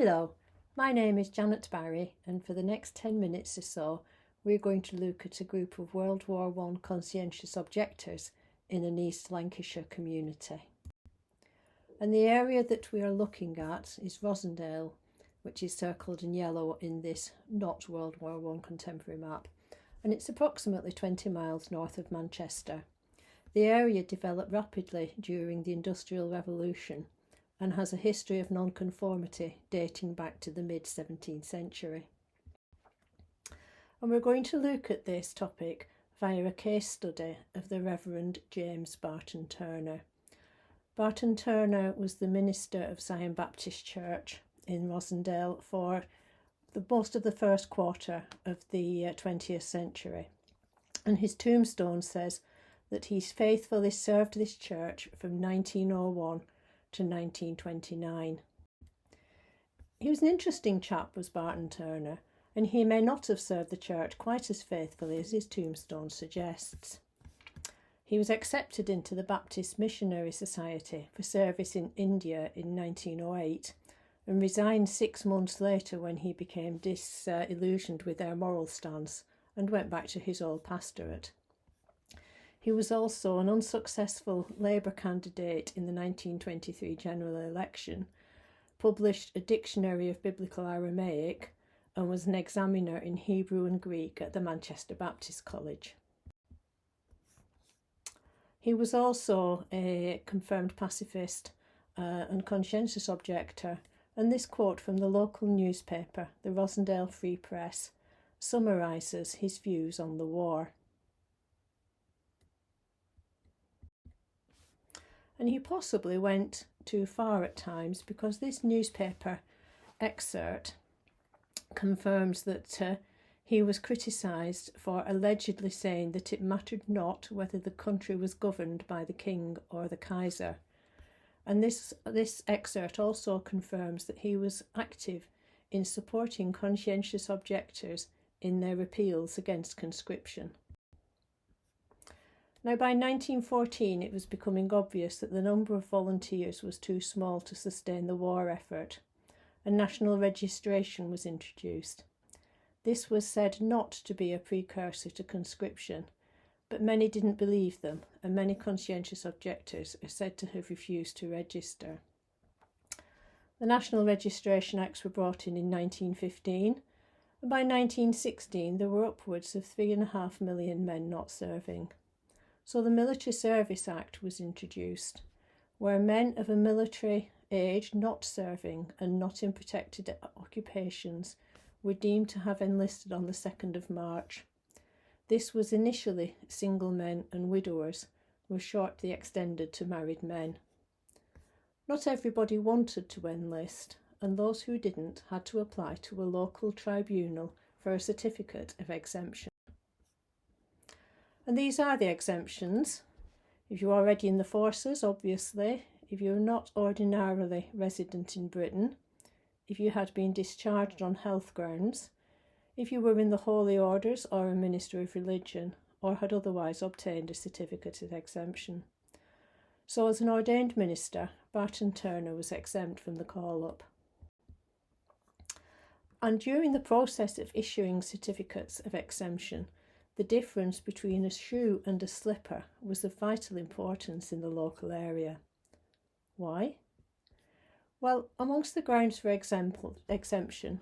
Hello, my name is Janet Barrie, and for the next 10 minutes or so we're going to look at a group of World War I conscientious objectors in an East Lancashire community. And the area that we are looking at is Rossendale, which is circled in yellow in this not World War I contemporary map, and it's approximately 20 miles north of Manchester. The area developed rapidly during the Industrial Revolution and has a history of non-conformity dating back to the mid-17th century. And we're going to look at this topic via a case study of the Reverend James Barton Turner. Barton Turner was the minister of Zion Baptist Church in Rossendale for most of the first quarter of the 20th century. And his tombstone says that he's faithfully served this church from 1901 to 1929. He was an interesting chap, was Barton Turner, and he may not have served the church quite as faithfully as his tombstone suggests. He was accepted into the Baptist Missionary Society for service in India in 1908 and resigned 6 months later when he became disillusioned with their moral stance and went back to his old pastorate. He was also an unsuccessful Labour candidate in the 1923 general election, published a dictionary of Biblical Aramaic, and was an examiner in Hebrew and Greek at the Manchester Baptist College. He was also a confirmed pacifist and conscientious objector, and this quote from the local newspaper, the Rossendale Free Press, summarises his views on the war. And he possibly went too far at times, because this newspaper excerpt confirms that he was criticised for allegedly saying that it mattered not whether the country was governed by the king or the Kaiser. And this excerpt also confirms that he was active in supporting conscientious objectors in their appeals against conscription. Now, by 1914, it was becoming obvious that the number of volunteers was too small to sustain the war effort, and national registration was introduced. This was said not to be a precursor to conscription, but many didn't believe them, and many conscientious objectors are said to have refused to register. The National Registration Acts were brought in 1915, and by 1916 there were upwards of 3.5 million men not serving. So the Military Service Act was introduced, where men of a military age not serving and not in protected occupations were deemed to have enlisted on the 2nd of March. This was initially single men and widowers, was shortly extended to married men. Not everybody wanted to enlist, and those who didn't had to apply to a local tribunal for a certificate of exemption. And these are the exemptions. If you're already in the forces, obviously, if you're not ordinarily resident in Britain, if you had been discharged on health grounds, if you were in the Holy Orders or a minister of religion, or had otherwise obtained a certificate of exemption. So as an ordained minister, Barton Turner was exempt from the call-up. And during the process of issuing certificates of exemption, the difference between a shoe and a slipper was of vital importance in the local area. Why? Well, amongst the grounds for exemption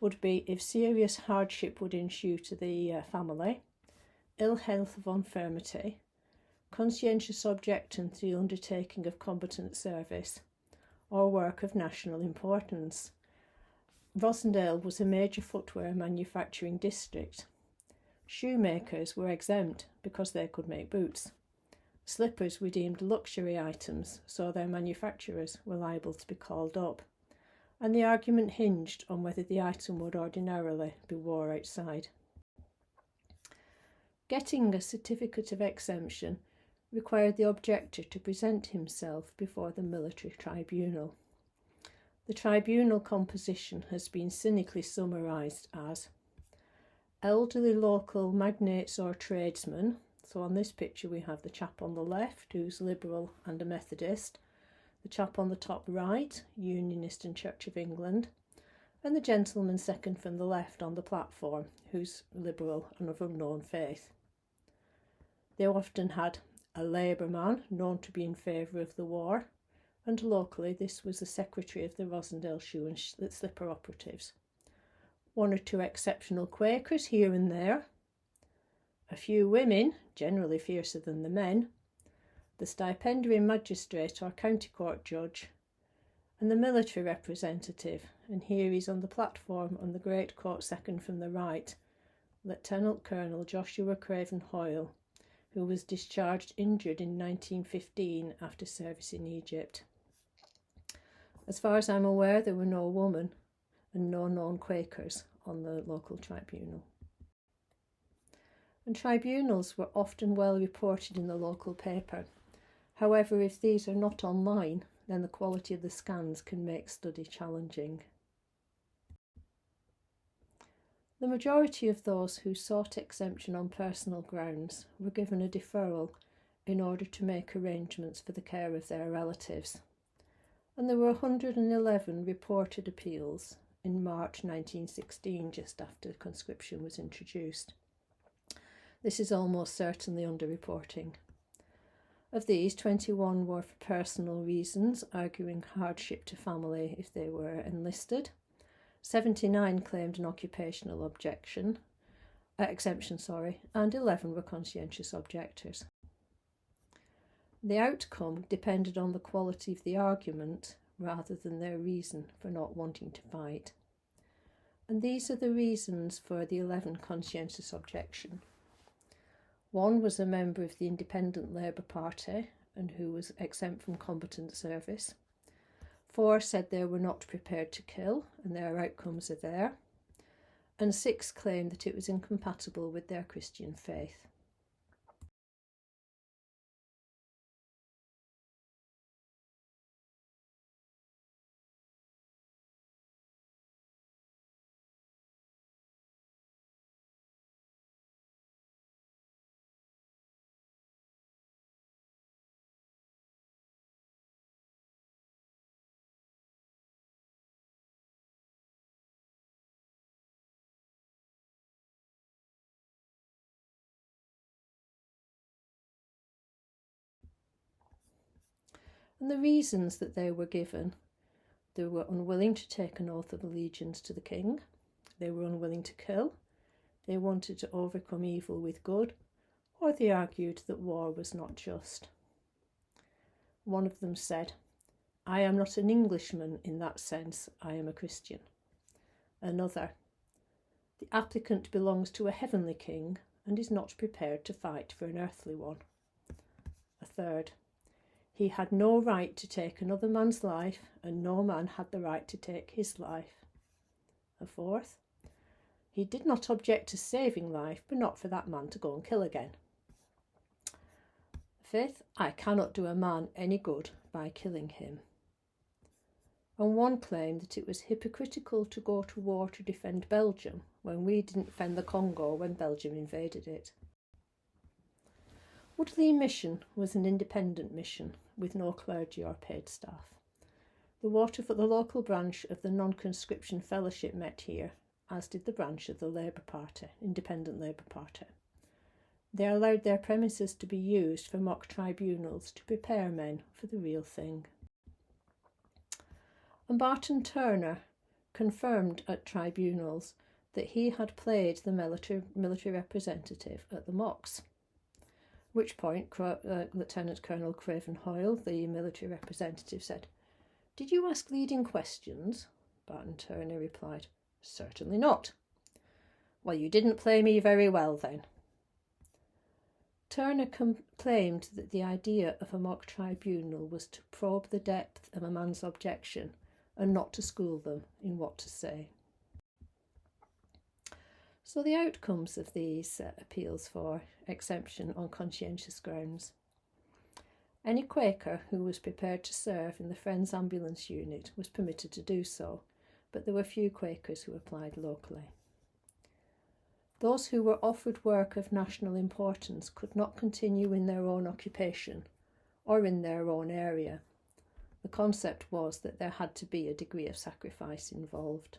would be if serious hardship would ensue to the family, ill health of infirmity, conscientious objection to the undertaking of combatant service, or work of national importance. Rossendale was a major footwear manufacturing district. Shoemakers were exempt because they could make boots. Slippers were deemed luxury items, so their manufacturers were liable to be called up. And the argument hinged on whether the item would ordinarily be worn outside. Getting a certificate of exemption required the objector to present himself before the military tribunal. The tribunal composition has been cynically summarised as elderly local magnates or tradesmen. So on this picture we have the chap on the left who's Liberal and a Methodist, the chap on the top right, Unionist and Church of England, and the gentleman second from the left on the platform, who's liberal and of unknown faith. They often had a Labour man known to be in favour of the war, and locally this was the secretary of the Rosendale Shoe and Slipper operatives. One or two exceptional Quakers here and there, a few women, generally fiercer than the men, the stipendiary magistrate or county court judge, and the military representative, and here he's on the platform on the great court second from the right, Lieutenant Colonel Joshua Craven Hoyle, who was discharged injured in 1915 after service in Egypt. As far as I'm aware, there were no women and no known Quakers on the local tribunal. And tribunals were often well reported in the local paper. However, if these are not online, then the quality of the scans can make study challenging. The majority of those who sought exemption on personal grounds were given a deferral in order to make arrangements for the care of their relatives, and there were 111 reported appeals in March 1916, just after conscription was introduced. This is almost certainly underreporting. Of these, 21 were for personal reasons, arguing hardship to family if they were enlisted. 79 claimed an occupational exemption, and 11 were conscientious objectors. The outcome depended on the quality of the argument rather than their reason for not wanting to fight. And these are the reasons for the 11 conscientious objection. One was a member of the Independent Labour Party and who was exempt from combatant service. 4 said they were not prepared to kill, and their outcomes are there. And 6 claimed that it was incompatible with their Christian faith. And the reasons that they were given: they were unwilling to take an oath of allegiance to the king, they were unwilling to kill, they wanted to overcome evil with good, or they argued that war was not just. One of them said, "I am not an Englishman in that sense, I am a Christian." Another, "The applicant belongs to a heavenly king and is not prepared to fight for an earthly one." A third, "He had no right to take another man's life, and no man had the right to take his life." A fourth, "He did not object to saving life, but not for that man to go and kill again." A fifth, "I cannot do a man any good by killing him." And one claimed that it was hypocritical to go to war to defend Belgium when we didn't defend the Congo when Belgium invaded it. Woodley Mission was an independent mission with no clergy or paid staff. The Waterford, the local branch of the Non-Conscription Fellowship, met here, as did the branch of the Labour Party, Independent Labour Party. They allowed their premises to be used for mock tribunals to prepare men for the real thing. And Barton Turner confirmed at tribunals that he had played the military representative at the mocks. At which point Lieutenant Colonel Craven Hoyle, the military representative, said, "Did you ask leading questions?" Barton Turner replied, "Certainly not." "Well, you didn't play me very well then." Turner claimed that the idea of a mock tribunal was to probe the depth of a man's objection and not to school them in what to say. So the outcomes of these appeals for exemption on conscientious grounds. Any Quaker who was prepared to serve in the Friends Ambulance Unit was permitted to do so, but there were few Quakers who applied locally. Those who were offered work of national importance could not continue in their own occupation or in their own area, The concept was that there had to be a degree of sacrifice involved.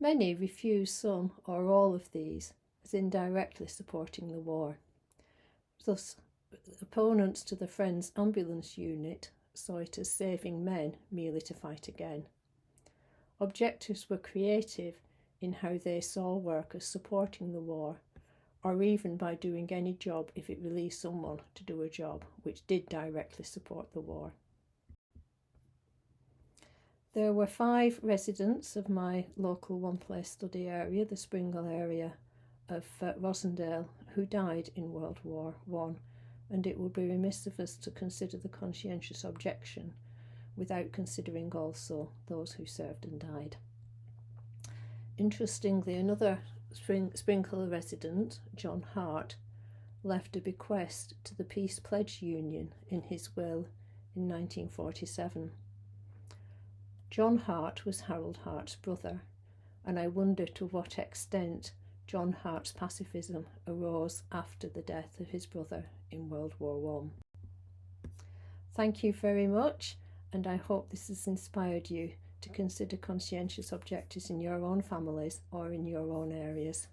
Many refuse some or all of these as indirectly supporting the war. Thus, opponents to the Friends Ambulance Unit saw it as saving men merely to fight again. Objectors were creative in how they saw work as supporting the war, or even by doing any job if it released someone to do a job which did directly support the war. There were 5 residents of my local one-place study area, the Springle area of Rossendale, who died in World War I, and it would be remiss of us to consider the conscientious objection without considering also those who served and died. Interestingly, another Sprinkle resident, John Hart, left a bequest to the Peace Pledge Union in his will in 1947. John Hart was Harold Hart's brother, and I wonder to what extent John Hart's pacifism arose after the death of his brother in World War I. Thank you very much, and I hope this has inspired you to consider conscientious objectors in your own families or in your own areas.